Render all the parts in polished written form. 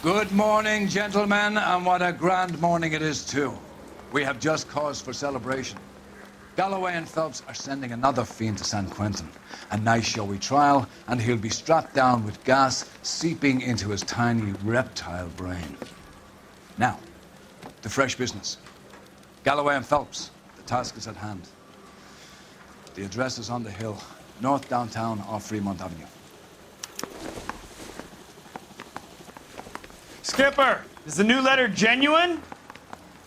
Good morning, gentlemen, and what a grand morning it is, too. We have just cause for celebration. Galloway and Phelps are sending another fiend to San Quentin. A nice showy trial, and he'll be strapped down with gas seeping into his tiny reptile brain. Now, the fresh business. Galloway and Phelps, the task is at hand. The address is on the hill, north downtown off Fremont Avenue. Skipper, is the new letter genuine?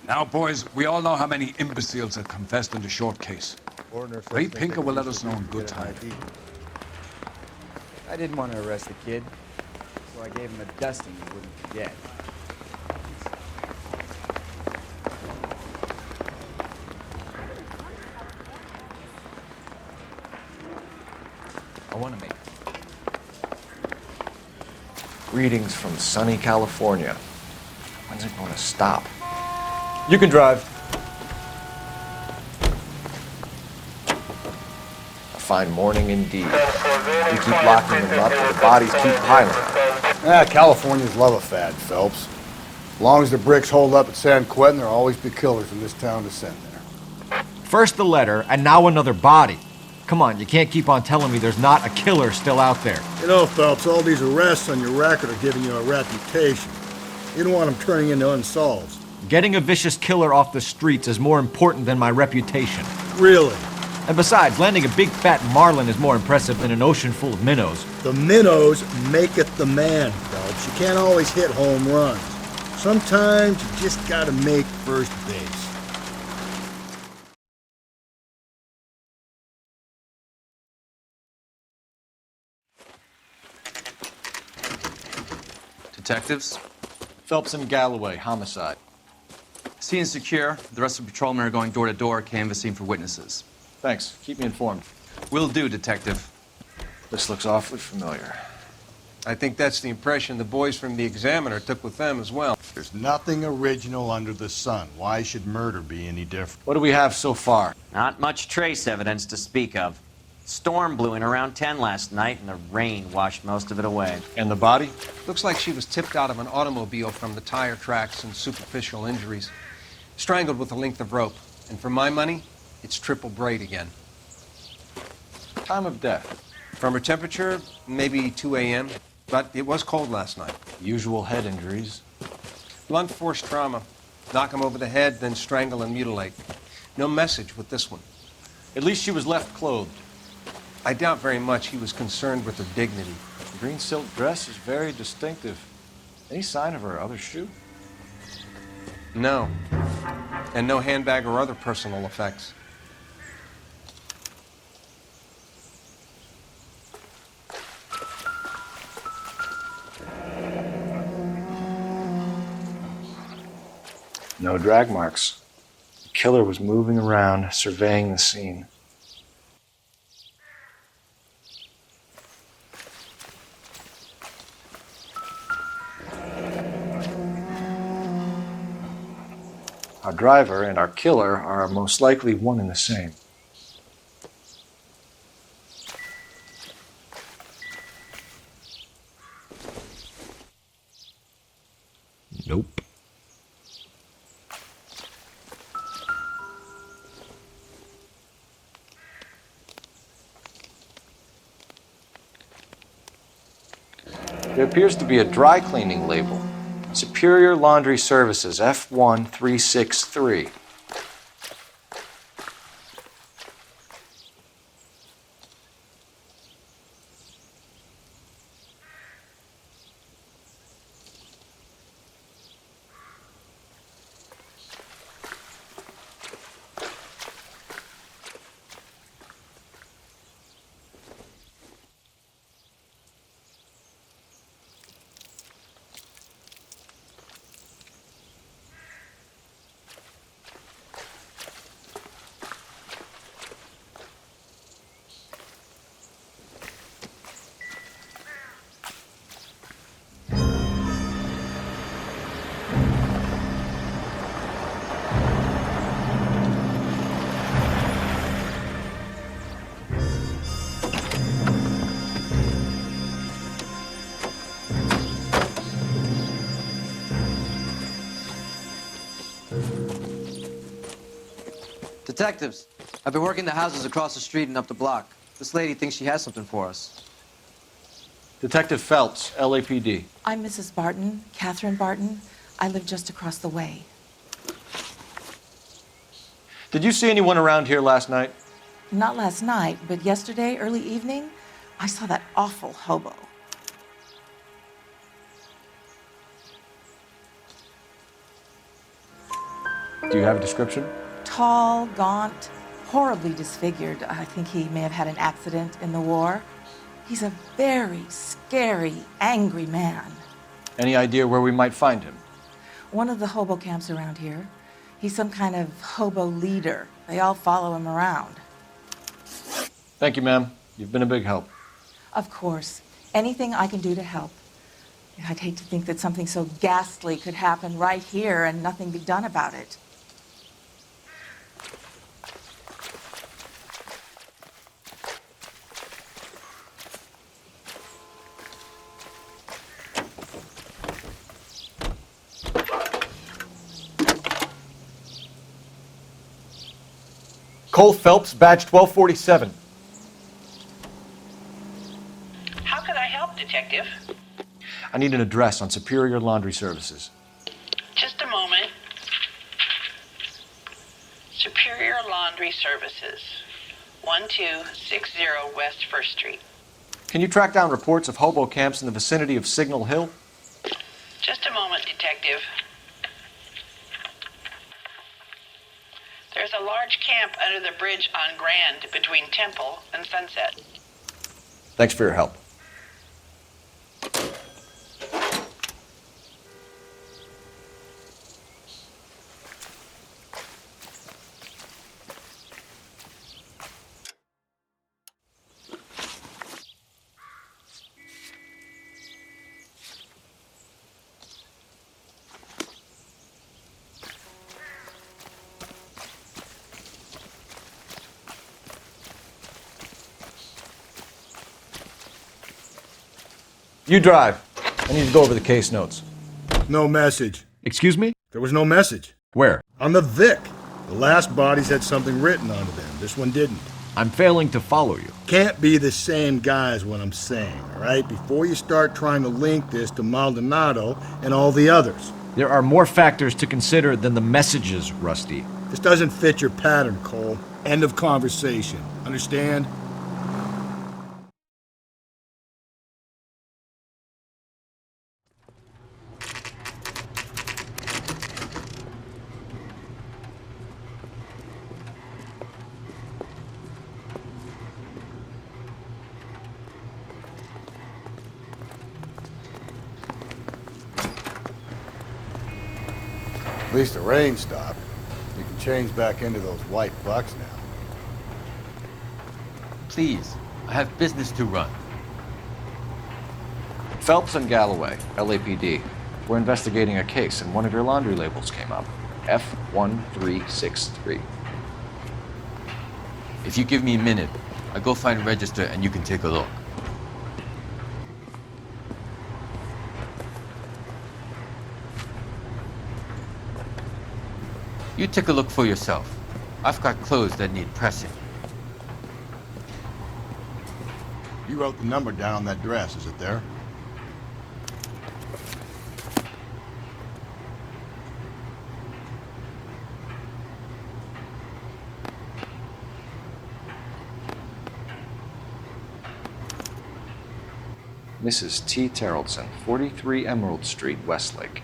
Now, boys, we all know how many imbeciles have confessed in the short case. Ray Pinker will let us know in good time. I didn't want to arrest the kid, so I gave him a dusting he wouldn't forget. I want to make greetings from sunny California. When's it going to stop? You can drive. A fine morning indeed. We keep locking them up, and the bodies keep piling. Californians love a fad, Phelps. As long as the bricks hold up at San Quentin, there'll always be killers in this town to send there. First the letter, and now another body. Come on, you can't keep on telling me there's not a killer still out there. You know, Phelps, all these arrests on your record are giving you a reputation. You don't want them turning into unsolved. Getting a vicious killer off the streets is more important than my reputation. Really? And besides, landing a big fat marlin is more impressive than an ocean full of minnows. The minnows make it the man, Phelps. You can't always hit home runs. Sometimes you just gotta make first base. Detectives? Phelps and Galloway, homicide. Scene is secure. The rest of the patrolmen are going door to door, canvassing for witnesses. Thanks. Keep me informed. Will do, Detective. This looks awfully familiar. I think that's the impression the boys from the Examiner took with them as well. There's nothing original under the sun. Why should murder be any different? What do we have so far? Not much trace evidence to speak of. Storm blew in around 10 last night, and the rain washed most of it away. And the body? Looks like she was tipped out of an automobile from the tire tracks and superficial injuries. Strangled with a length of rope. And for my money, it's triple braid again. Time of death? From her temperature, maybe 2 a.m., but it was cold last night. Usual head injuries. Blunt force trauma. Knock him over the head, then strangle and mutilate. No message with this one. At least she was left clothed. I doubt very much he was concerned with her dignity. The green silk dress is very distinctive. Any sign of her other shoe? No. And no handbag or other personal effects. No drag marks. The killer was moving around, surveying the scene. Our driver and our killer are most likely one and the same. Nope. There appears to be a dry cleaning label. Superior Laundry Services, F1363. Detectives, I've been working the houses across the street and up the block. This lady thinks she has something for us. Detective Phelps, LAPD. I'm Mrs. Barton, Catherine Barton. I live just across the way. Did you see anyone around here last night? Not last night, but yesterday, early evening, I saw that awful hobo. Do you have a description? Tall, gaunt, horribly disfigured. I think he may have had an accident in the war. He's a very scary, angry man. Any idea where we might find him? One of the hobo camps around here. He's some kind of hobo leader. They all follow him around. Thank you, ma'am. You've been a big help. Of course. Anything I can do to help. I'd hate to think that something so ghastly could happen right here and nothing be done about it. Cole Phelps, badge 1247. How can I help, Detective? I need an address on Superior Laundry Services. Just a moment. Superior Laundry Services, 1260 West 1st Street. Can you track down reports of hobo camps in the vicinity of Signal Hill? Just a moment, Detective. There's a large camp under the bridge on Grand between Temple and Sunset. Thanks for your help. You drive. I need to go over the case notes. No message. Excuse me? There was no message. Where? On the Vic. The last bodies had something written onto them. This one didn't. I'm failing to follow you. Can't be the same guy is what I'm saying, all right? Before you start trying to link this to Maldonado and all the others. There are more factors to consider than the messages, Rusty. This doesn't fit your pattern, Cole. End of conversation. Understand? At least the rain stopped. You can change back into those white bucks now. Please, I have business to run. Phelps and Galloway, LAPD. We're investigating a case and one of your laundry labels came up. F1363. If you give me a minute, I'll go find a register and you can take a look. You take a look for yourself. I've got clothes that need pressing. You wrote the number down on that dress, is it there? Mrs. T. Terrellson, 43 Emerald Street, Westlake.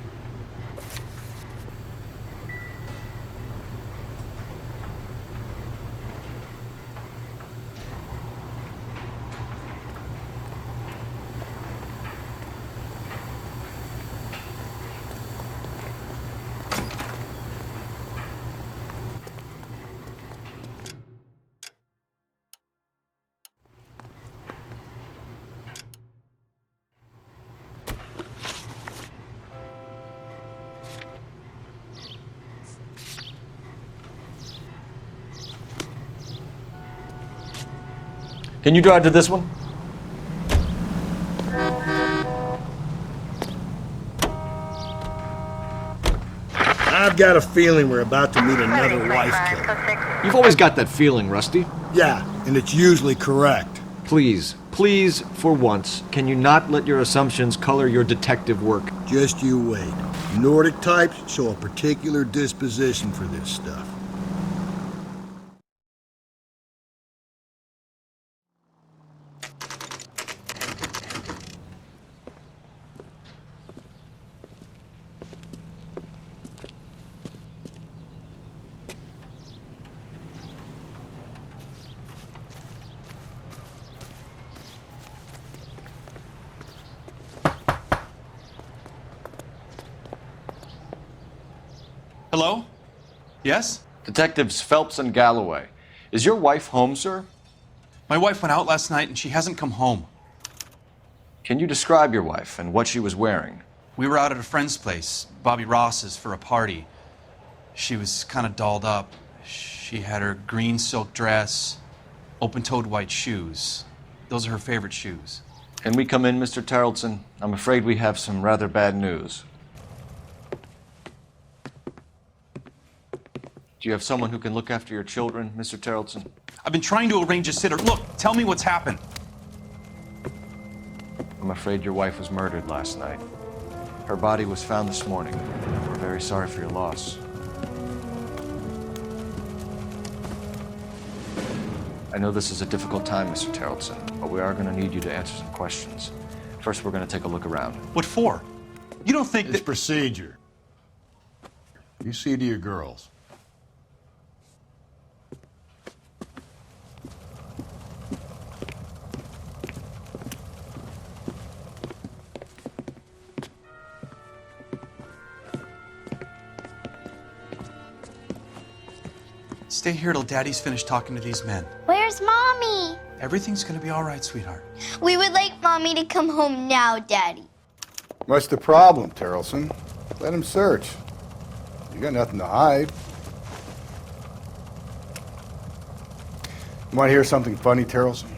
Can you drive to this one? I've got a feeling we're about to meet another wife killer. You've always got that feeling, Rusty. Yeah, and it's usually correct. Please, for once, can you not let your assumptions color your detective work? Just you wait. Nordic types show a particular disposition for this stuff. Hello? Yes? Detectives Phelps and Galloway. Is your wife home, sir? My wife went out last night and she hasn't come home. Can you describe your wife and what she was wearing? We were out at a friend's place, Bobby Ross's, for a party. She was kind of dolled up. She had her green silk dress, open-toed white shoes. Those are her favorite shoes. Can we come in, Mr. Tarleton? I'm afraid we have some rather bad news. Do you have someone who can look after your children, Mr. Tarleton? I've been trying to arrange a sitter. Look, tell me what's happened. I'm afraid your wife was murdered last night. Her body was found this morning. We're very sorry for your loss. I know this is a difficult time, Mr. Tarleton, but we are going to need you to answer some questions. First, we're going to take a look around. What for? You don't think It's that... procedure. You see to your girls. Stay here till Daddy's finished talking to these men. Where's Mommy? Everything's gonna be all right, sweetheart. We would like Mommy to come home now, Daddy. What's the problem, Tarleton? Let him search. You got nothing to hide. You want to hear something funny, Tarleton?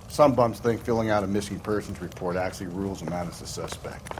Some bums think filling out a missing persons report actually rules them out as a suspect.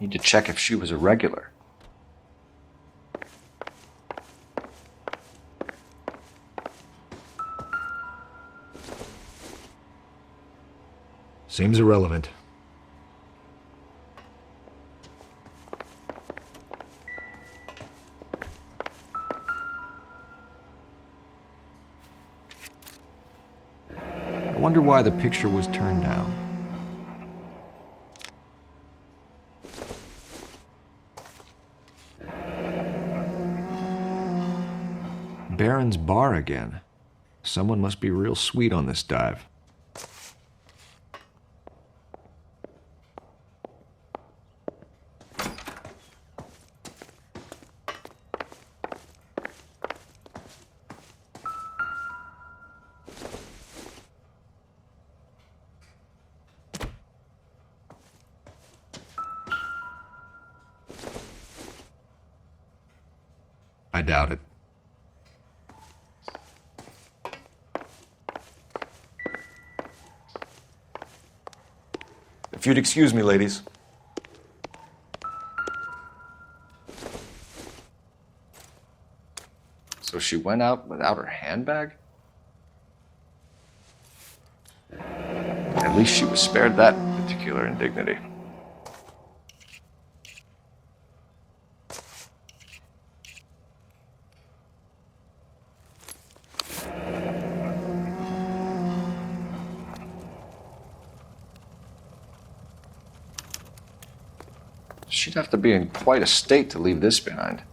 Need to check if she was a regular. Seems irrelevant. I wonder why the picture was turned down. Baron's bar again. Someone must be real sweet on this dive. I doubt it. If you'd excuse me, ladies. So she went out without her handbag? At least she was spared that particular indignity. She'd have to be in quite a state to leave this behind.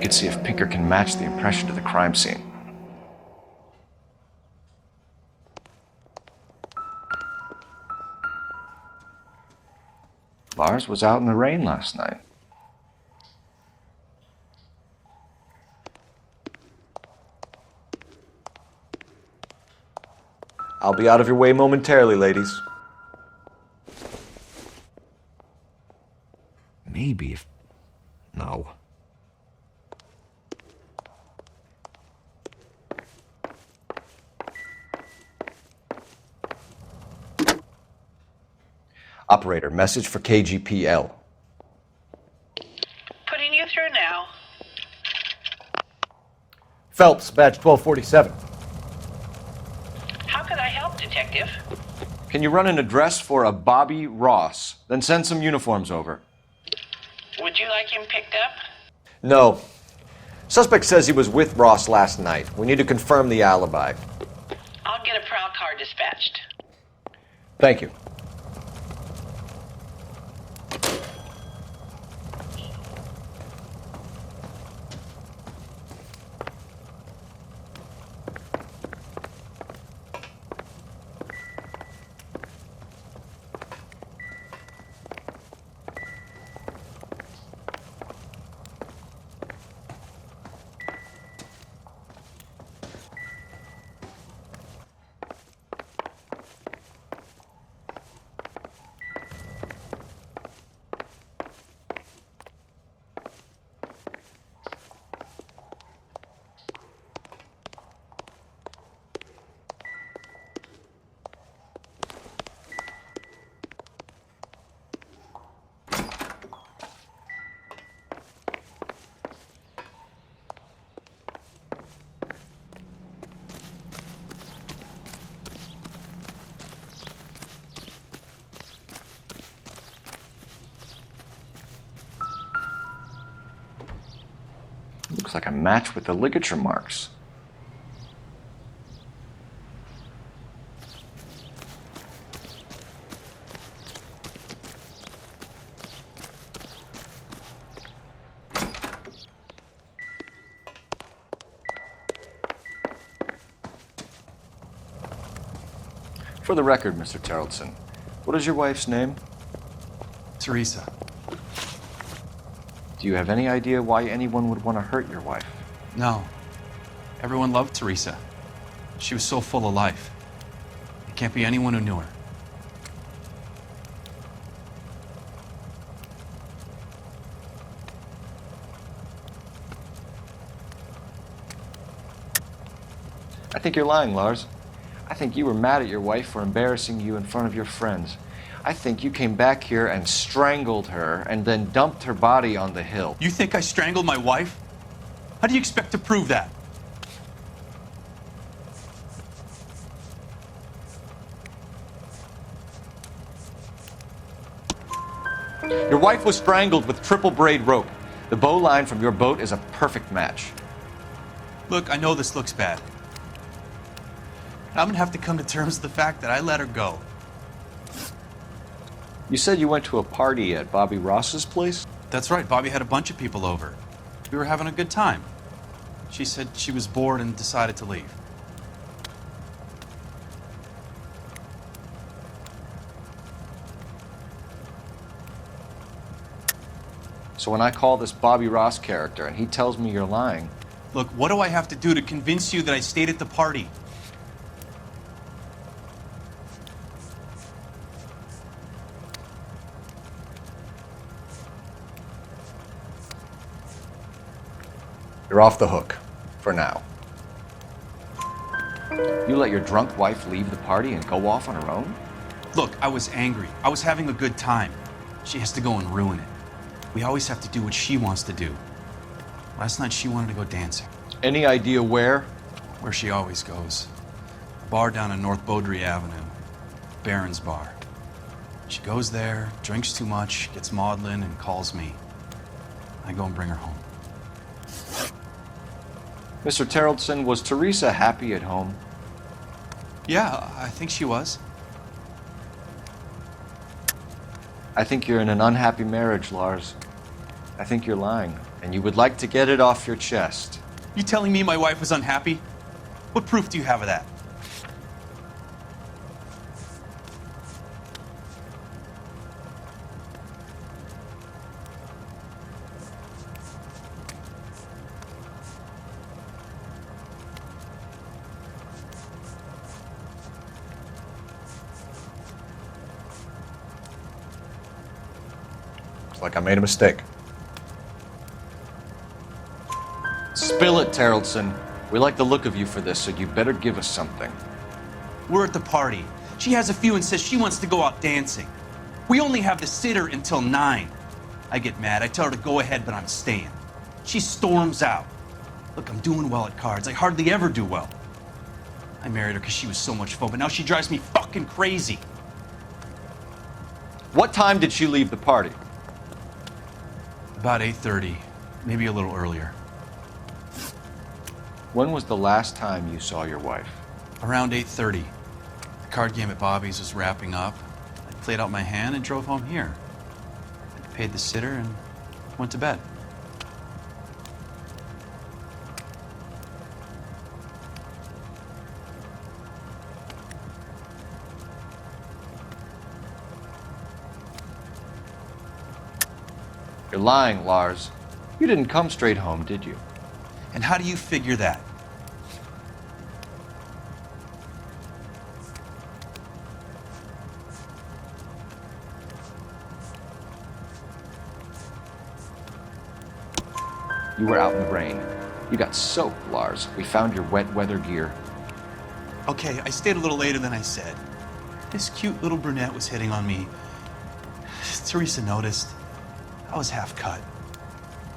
could see if Pinker can match the impression to the crime scene. Lars was out in the rain last night. I'll be out of your way momentarily, ladies. Maybe if... No. Operator, message for KGPL. Putting you through now. Phelps, badge 1247. How could I help, Detective? Can you run an address for a Bobby Ross? Then send some uniforms over. Would you like him picked up? No. Suspect says he was with Ross last night. We need to confirm the alibi. I'll get a prowl car dispatched. Thank you. Looks like a match with the ligature marks. For the record, Mr. Terrelson, what is your wife's name? Teresa. Do you have any idea why anyone would want to hurt your wife? No. Everyone loved Teresa. She was so full of life. It can't be anyone who knew her. I think you're lying, Lars. I think you were mad at your wife for embarrassing you in front of your friends. I think you came back here and strangled her and then dumped her body on the hill. You think I strangled my wife? How do you expect to prove that? Your wife was strangled with triple braid rope. The bow line from your boat is a perfect match. Look, I know this looks bad. I'm gonna have to come to terms with the fact that I let her go. You said you went to a party at Bobby Ross's place? That's right, Bobby had a bunch of people over. We were having a good time. She said she was bored and decided to leave. So when I call this Bobby Ross character and he tells me you're lying... Look, what do I have to do to convince you that I stayed at the party? You're off the hook. For now. You let your drunk wife leave the party and go off on her own? Look, I was angry. I was having a good time. She has to go and ruin it. We always have to do what she wants to do. Last night she wanted to go dancing. Any idea where? Where she always goes. A bar down on North Beaudry Avenue. Baron's Bar. She goes there, drinks too much, gets maudlin, and calls me. I go and bring her home. Mr. Terrelson, was Teresa happy at home? Yeah, I think she was. I think you're in an unhappy marriage, Lars. I think you're lying, and you would like to get it off your chest. You telling me my wife was unhappy? What proof do you have of that? Looks like I made a mistake. Spill it, Terrelson. We like the look of you for this, so you better give us something. We're at the party. She has a few and says she wants to go out dancing. We only have the sitter until 9. I get mad. I tell her to go ahead, but I'm staying. She storms out. Look, I'm doing well at cards. I hardly ever do well. I married her because she was so much fun, but now she drives me fucking crazy. What time did she leave the party? About 8:30, maybe a little earlier. When was the last time you saw your wife? Around 8:30. The card game at Bobby's was wrapping up. I played out my hand and drove home here. I paid the sitter and went to bed. You're lying, Lars. You didn't come straight home, did you? And how do you figure that? You were out in the rain. You got soaked, Lars. We found your wet weather gear. Okay, I stayed a little later than I said. This cute little brunette was hitting on me. Teresa noticed. I was half cut.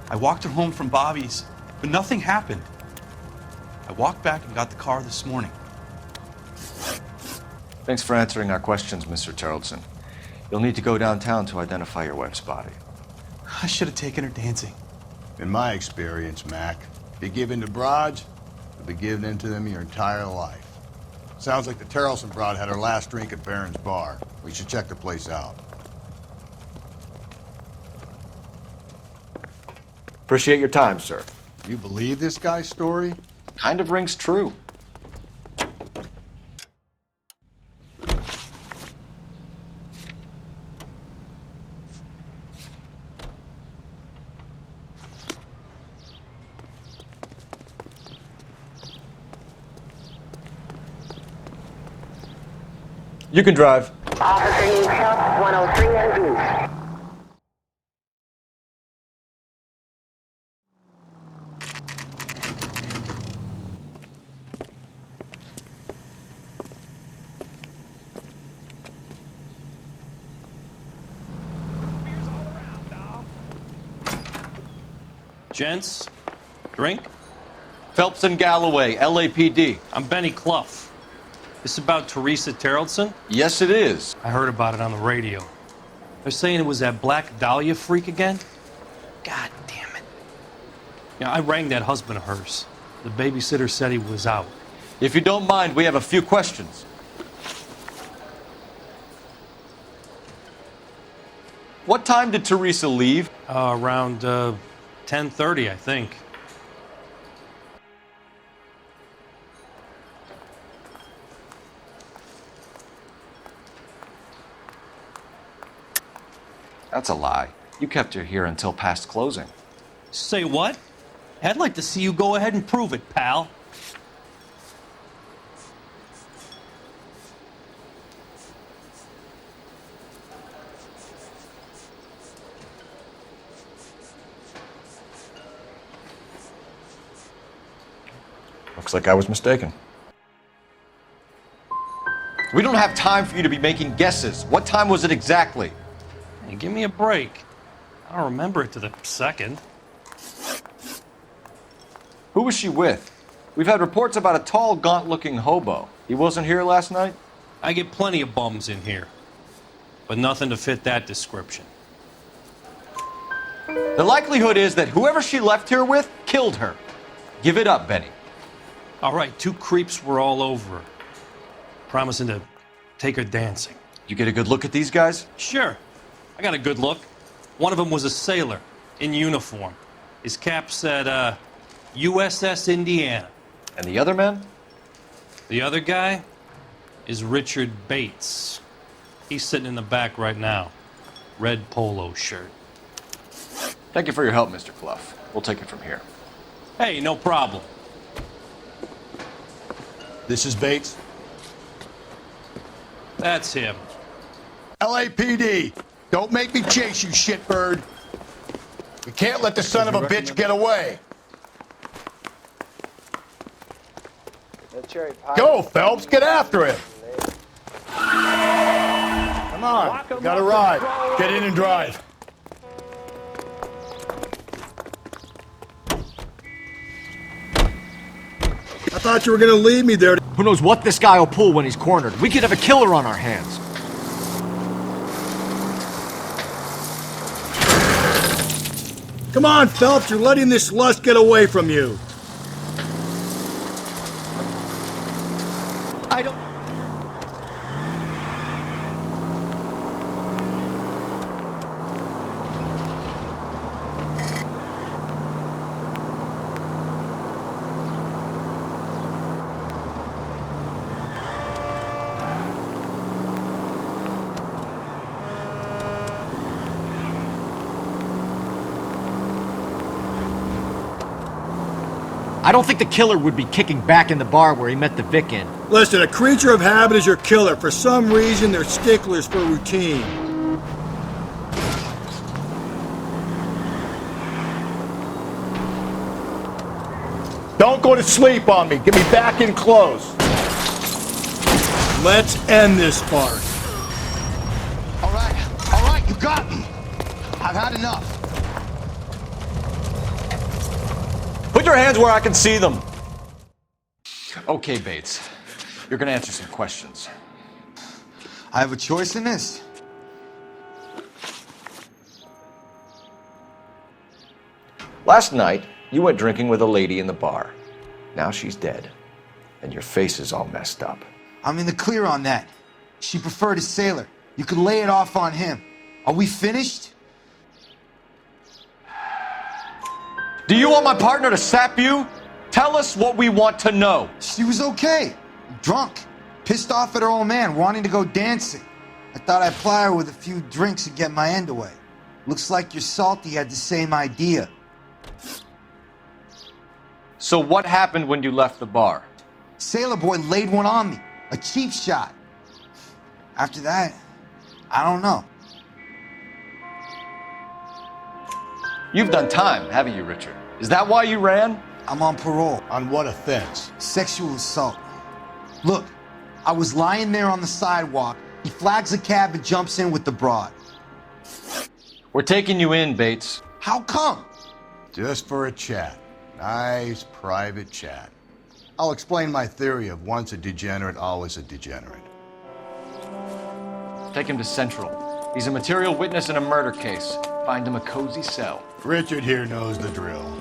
I walked her home from Bobby's, but nothing happened. I walked back and got the car this morning. Thanks for answering our questions, Mr. Terrelson. You'll need to go downtown to identify your wife's body. I should have taken her dancing. In my experience, Mac, be given to broads, you'll be given into them your entire life. Sounds like the Terrelson broad had her last drink at Barron's Bar. We should check the place out. Appreciate your time, sir. You believe this guy's story? Kind of rings true. You can drive. Officer needs help, 103 and view. Gents, drink? Phelps and Galloway, LAPD. I'm Benny Clough. This about Teresa Terrelson? Yes, it is. I heard about it on the radio. They're saying it was that Black Dahlia freak again? God damn it. Yeah, I rang that husband of hers. The babysitter said he was out. If you don't mind, we have a few questions. What time did Teresa leave? Around 10:30, I think. That's a lie. You kept her here until past closing. Say what? I'd like to see you go ahead and prove it, pal. Looks like I was mistaken. We don't have time for you to be making guesses. What time was it exactly? Hey, give me a break. I don't remember it to the second. Who was she with? We've had reports about a tall, gaunt-looking hobo. He wasn't here last night? I get plenty of bums in here, but nothing to fit that description. The likelihood is that whoever she left here with killed her. Give it up, Benny. All right, 2 creeps were all over her, promising to take her dancing. You get a good look at these guys? Sure. I got a good look. One of them was a sailor. in uniform. His cap said, USS Indiana. And the other man? The other guy is Richard Bates. He's sitting in the back right now. Red polo shirt. Thank you for your help, Mr. Clough. We'll take it from here. Hey, no problem. This is Bates. That's him. LAPD, don't make me chase you, shitbird. You can't let the son of a bitch get away. Go, Phelps, get after him. Come on, got a ride. Get in and drive. I thought you were gonna leave me there. Who knows what this guy will pull when he's cornered? We could have a killer on our hands. Come on, Phelps, you're letting this lust get away from you. I don't... I don't think the killer would be kicking back in the bar where he met the Vic in. Listen, a creature of habit is your killer. For some reason, they're sticklers for routine. Don't go to sleep on me. Get me back in close. Let's end this farce. All right, you got me. I've had enough. Put your hands where I can see them. Okay, Bates. You're gonna answer some questions. I have a choice in this. Last night, you went drinking with a lady in the bar. Now she's dead. And your face is all messed up. I'm in the clear on that. She preferred a sailor. You could lay it off on him. Are we finished? Do you want my partner to sap you? Tell us what we want to know. She was okay. Drunk. Pissed off at her old man, wanting to go dancing. I thought I'd ply her with a few drinks and get my end away. Looks like your salty had the same idea. So what happened when you left the bar? Sailor boy laid one on me. A cheap shot. After that, I don't know. You've done time, haven't you, Richard? Is that why you ran? I'm on parole. On what offense? Sexual assault. Look, I was lying there on the sidewalk. He flags a cab and jumps in with the broad. We're taking you in, Bates. How come? Just for a chat. Nice private chat. I'll explain my theory of once a degenerate, always a degenerate. Take him to Central. He's a material witness in a murder case. Find him a cozy cell. Richard here knows the drill.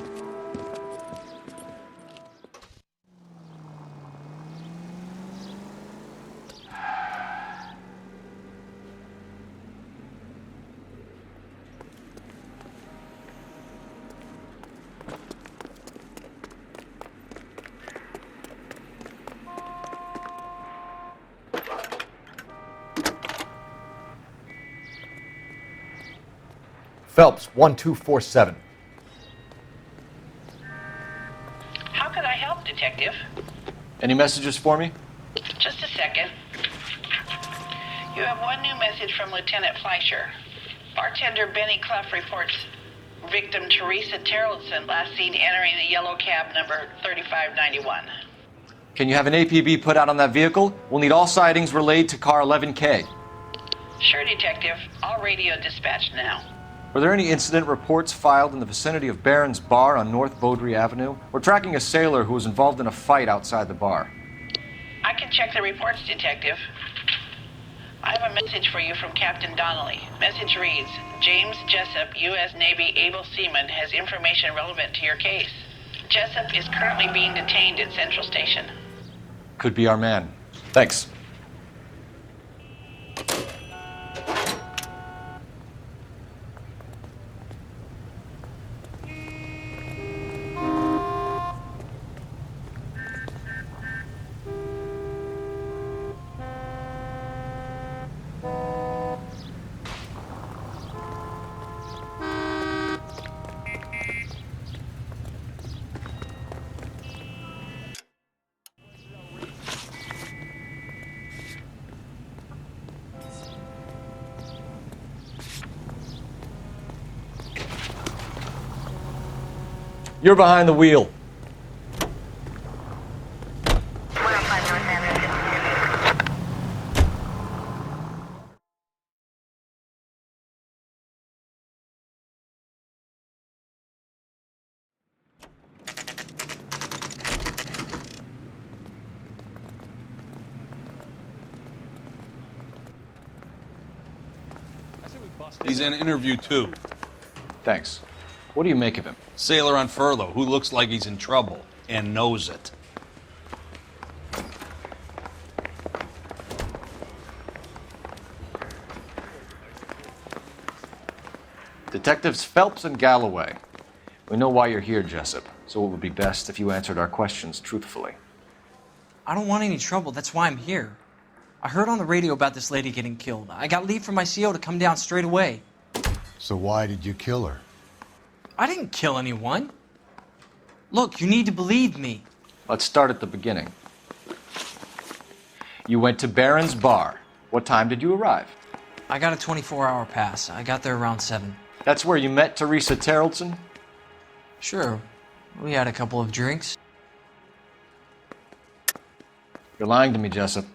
Phelps, 1247. How can I help, Detective? Any messages for me? Just a second. You have one new message from Lieutenant Fleischer. Bartender Benny Clough reports victim Teresa Terrellson last seen entering the yellow cab number 3591. Can you have an APB put out on that vehicle? We'll need all sightings relayed to car 11K. Sure, Detective. All radio dispatched now. Were there any incident reports filed in the vicinity of Barron's Bar on North Beaudry Avenue? We're tracking a sailor who was involved in a fight outside the bar. I can check the reports, Detective. I have a message for you from Captain Donnelly. Message reads, James Jessup, U.S. Navy able seaman, has information relevant to your case. Jessup is currently being detained at Central Station. Could be our man. Thanks. You're behind the wheel. He's in interview 2. Thanks. What do you make of him? Sailor on furlough who looks like he's in trouble and knows it. Detectives Phelps and Galloway. We know why you're here, Jessup, so it would be best if you answered our questions truthfully. I don't want any trouble. That's why I'm here. I heard on the radio about this lady getting killed. I got leave from my CO to come down straight away. So why did you kill her? I didn't kill anyone. Look, you need to believe me. Let's start at the beginning. You went to Barron's Bar. What time did you arrive? I got a 24-hour pass. I got there around 7. That's where you met Teresa Terrelson? Sure. We had a couple of drinks. You're lying to me, Jessup.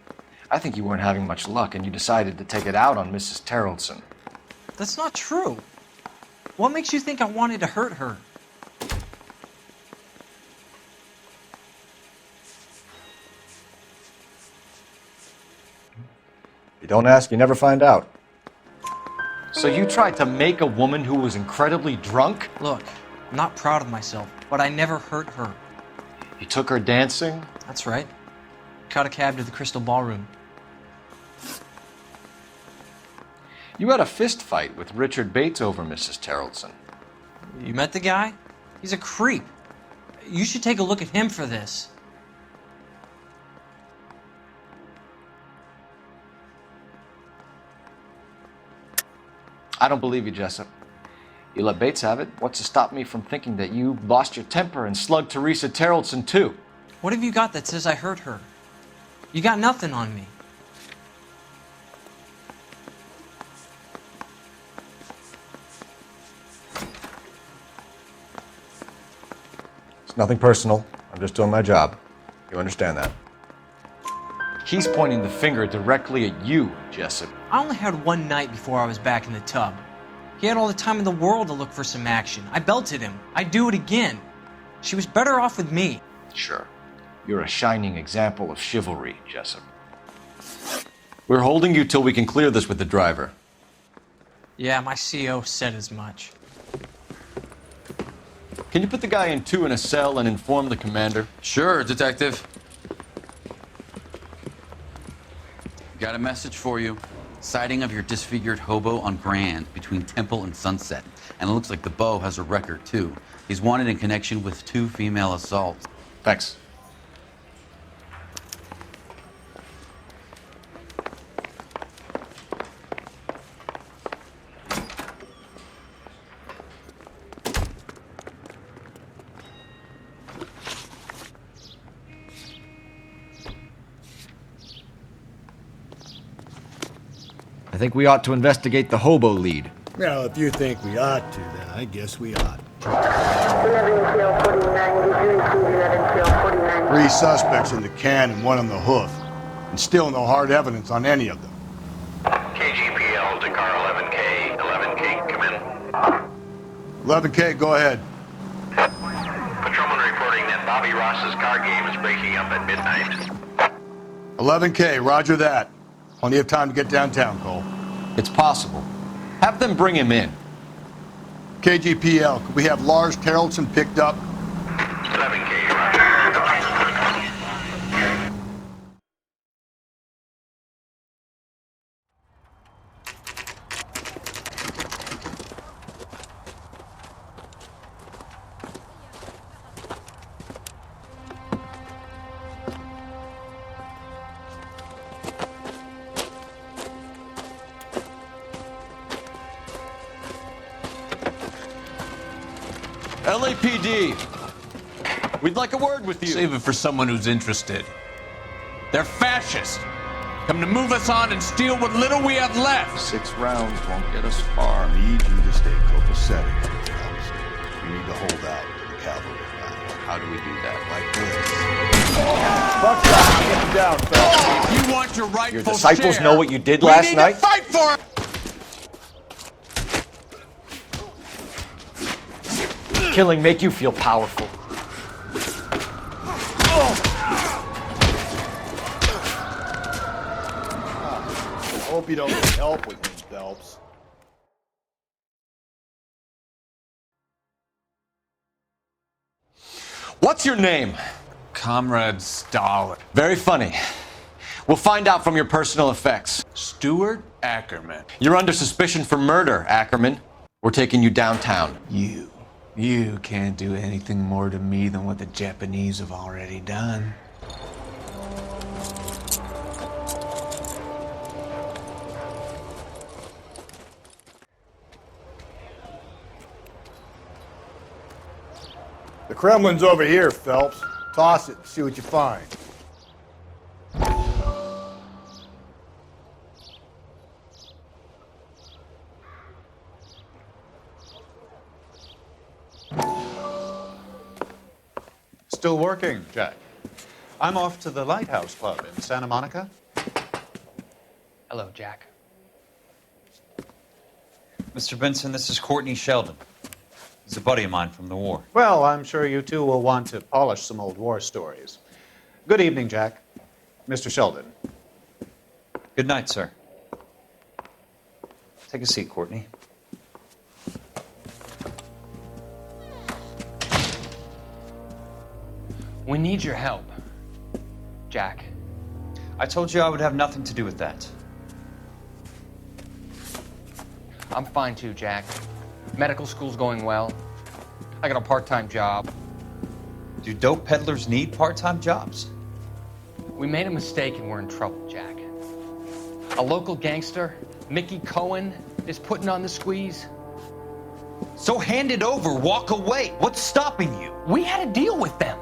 I think you weren't having much luck and you decided to take it out on Mrs. Terrelson. That's not true. What makes you think I wanted to hurt her? You don't ask, you never find out. So you tried to make a woman who was incredibly drunk? Look, I'm not proud of myself, but I never hurt her. You took her dancing? That's right. Caught a cab to the Crystal Ballroom. You had a fist fight with Richard Bates over Mrs. Terrelson. You met the guy? He's a creep. You should take a look at him for this. I don't believe you, Jessup. You let Bates have it. What's to stop me from thinking that you lost your temper and slugged Teresa Terrelson too? What have you got that says I hurt her? You got nothing on me. It's nothing personal. I'm just doing my job. You understand that? He's pointing the finger directly at you, Jessup. I only had one night before I was back in the tub. He had all the time in the world to look for some action. I belted him. I'd do it again. She was better off with me. Sure. You're a shining example of chivalry, Jessup. We're holding you till we can clear this with the driver. Yeah, my CO said as much. Can you put the guy in 2 in a cell and inform the commander? Sure, Detective. Got a message for you. Sighting of your disfigured hobo on Grand between Temple and Sunset. And it looks like the Beau has a record, too. He's wanted in connection with 2 female assaults. Thanks. I think we ought to investigate the hobo lead. Well, if you think we ought to, then I guess we ought. 3 suspects in the can and 1 on the hoof. And still no hard evidence on any of them. KGPL to car 11K. 11K, come in. 11K, go ahead. Patrolman reporting that Bobby Ross's car game is breaking up at midnight. 11K, roger that. Plenty of time to get downtown, Cole. It's possible. Have them bring him in. KGPL, could we have Lars Terrelson picked up? 11K, roger. LAPD, we'd like a word with you. Save it for someone who's interested. They're fascists. Come to move us on and steal what little we have left. 6 rounds won't get us far. I need you to stay copacetic, Phelps. You need to hold out until the cavalry back. How do we do that? Like this. Buckshot, get him down, Phelps. If you want your rightful Your disciples share, know what you did we last need night? to fight for it! Killing make you feel powerful. I hope you don't need help with him, Phelps. What's your name? Comrade Stoller. Very funny. We'll find out from your personal effects. Stuart Ackerman. You're under suspicion for murder, Ackerman. We're taking you downtown. You can't do anything more to me than what the Japanese have already done. The Kremlin's over here, Phelps. Toss it and see what you find. Still working, Jack. I'm off to the Lighthouse Club in Santa Monica. Hello, Jack. Mr. Benson, this is Courtney Sheldon. He's a buddy of mine from the war. Well, I'm sure you two will want to polish some old war stories. Good evening, Jack. Mr. Sheldon. Good night, sir. Take a seat, Courtney. We need your help, Jack. I told you I would have nothing to do with that. I'm fine too, Jack. Medical school's going well. I got a part-time job. Do dope peddlers need part-time jobs? We made a mistake and we're in trouble, Jack. A local gangster, Mickey Cohen, is putting on the squeeze. So hand it over, walk away. What's stopping you? We had a deal with them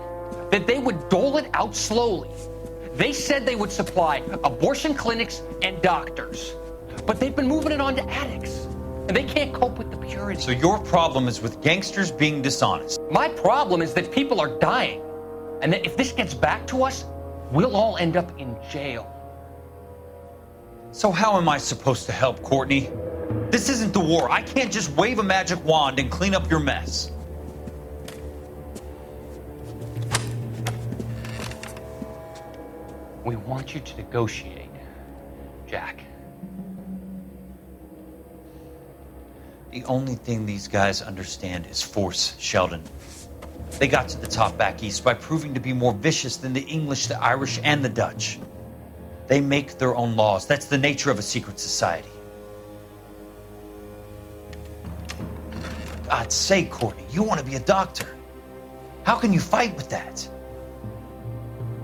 that they would dole it out slowly. They said they would supply abortion clinics and doctors, but they've been moving it on to addicts, and they can't cope with the purity. So your problem is with gangsters being dishonest. My problem is that people are dying, and that if this gets back to us, we'll all end up in jail. So how am I supposed to help, Courtney? This isn't the war. I can't just wave a magic wand and clean up your mess. We want you to negotiate, Jack. The only thing these guys understand is force, Sheldon. They got to the top back east by proving to be more vicious than the English, the Irish, and the Dutch. They make their own laws. That's the nature of a secret society. For God's sake, Courtney, you want to be a doctor. How can you fight with that?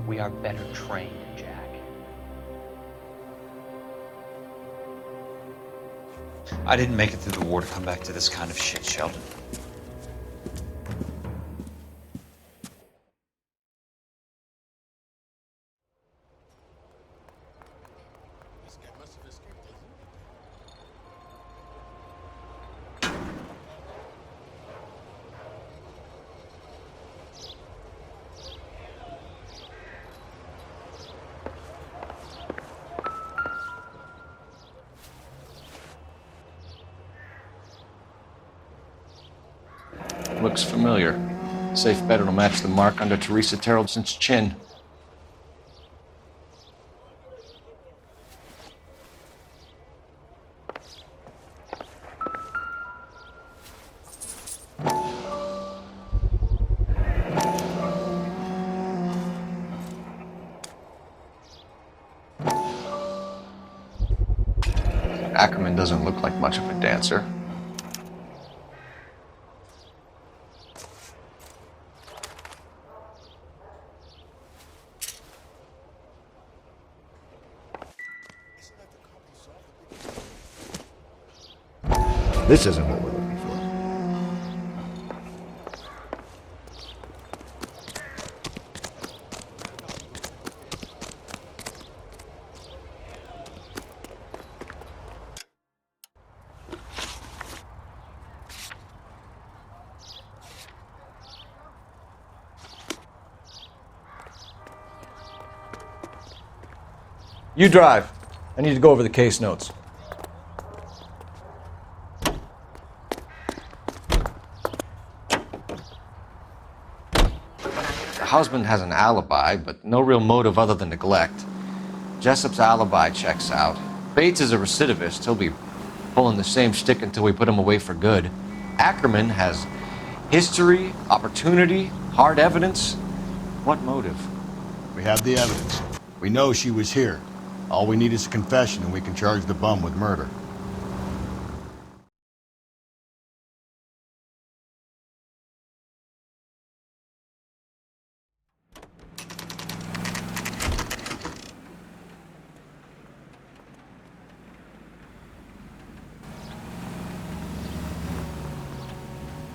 We are better trained, Jack. I didn't make it through the war to come back to this kind of shit, Sheldon. Looks familiar. Safe bet it'll match the mark under Teresa Terrelson's chin. Ackerman doesn't look like much of a dancer. This isn't what we're looking for. You drive. I need to go over the case notes. The husband has an alibi, but no real motive other than neglect. Jessup's alibi checks out. Bates is a recidivist. He'll be pulling the same shtick until we put him away for good. Ackerman has history, opportunity, hard evidence. What motive? We have the evidence. We know she was here. All we need is a confession and we can charge the bum with murder.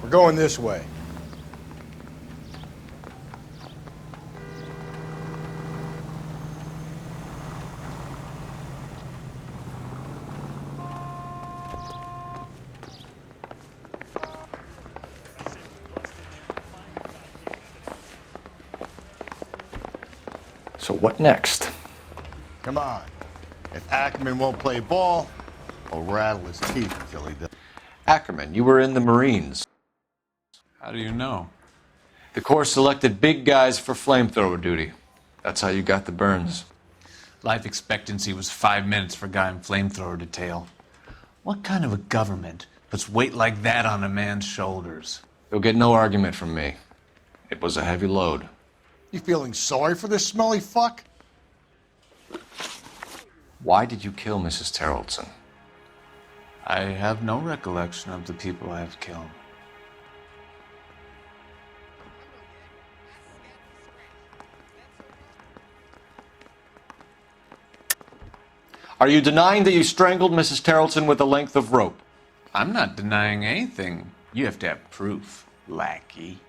We're going this way. So what next? Come on. If Ackerman won't play ball, I'll rattle his teeth until he does. Ackerman, you were in the Marines. How do you know? The Corps selected big guys for flamethrower duty. That's how you got the burns. Life expectancy was 5 minutes for a guy in flamethrower detail. What kind of a government puts weight like that on a man's shoulders? You'll get no argument from me. It was a heavy load. You feeling sorry for this smelly fuck? Why did you kill Mrs. Terrelson? I have no recollection of the people I have killed. Are you denying that you strangled Mrs. Terrelson with a length of rope? I'm not denying anything. You have to have proof, lackey.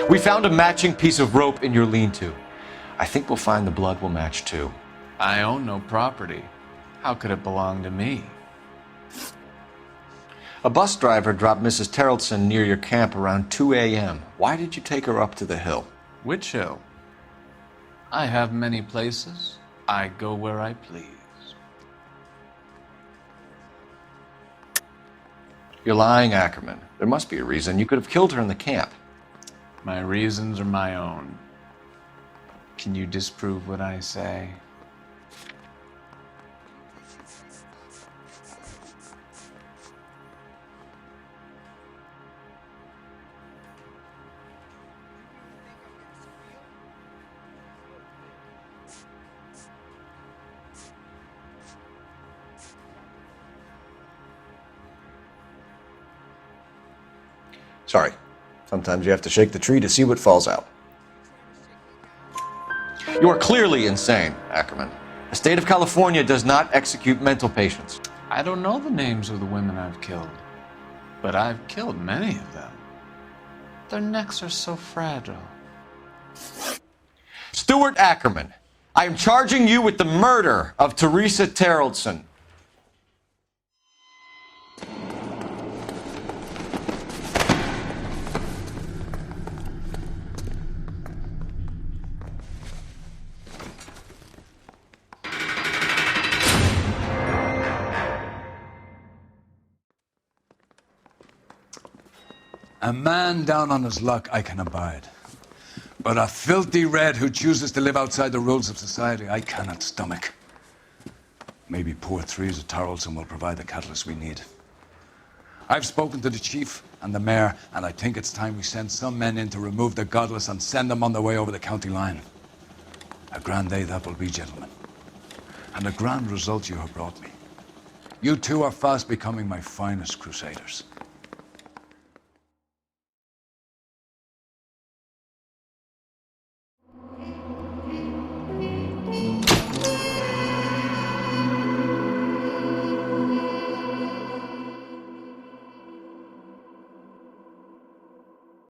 We found a matching piece of rope in your lean-to. I think we'll find the blood will match too. I own no property. How could it belong to me? A bus driver dropped Mrs. Terrelson near your camp around 2 a.m. Why did you take her up to the hill? Which hill? I have many places. I go where I please. You're lying, Ackerman. There must be a reason. You could have killed her in the camp. My reasons are my own. Can you disprove what I say? Sorry. Sometimes you have to shake the tree to see what falls out. You are clearly insane, Ackerman. The state of California does not execute mental patients. I don't know the names of the women I've killed, but I've killed many of them. Their necks are so fragile. Stuart Ackerman, I am charging you with the murder of Teresa Terrelson. A man down on his luck I can abide. But a filthy red who chooses to live outside the rules of society, I cannot stomach. Maybe poor Teresa Terrelson will provide the catalyst we need. I've spoken to the chief and the mayor, and I think it's time we send some men in to remove the godless and send them on their way over the county line. A grand day that will be, gentlemen. And a grand result you have brought me. You two are fast becoming my finest crusaders.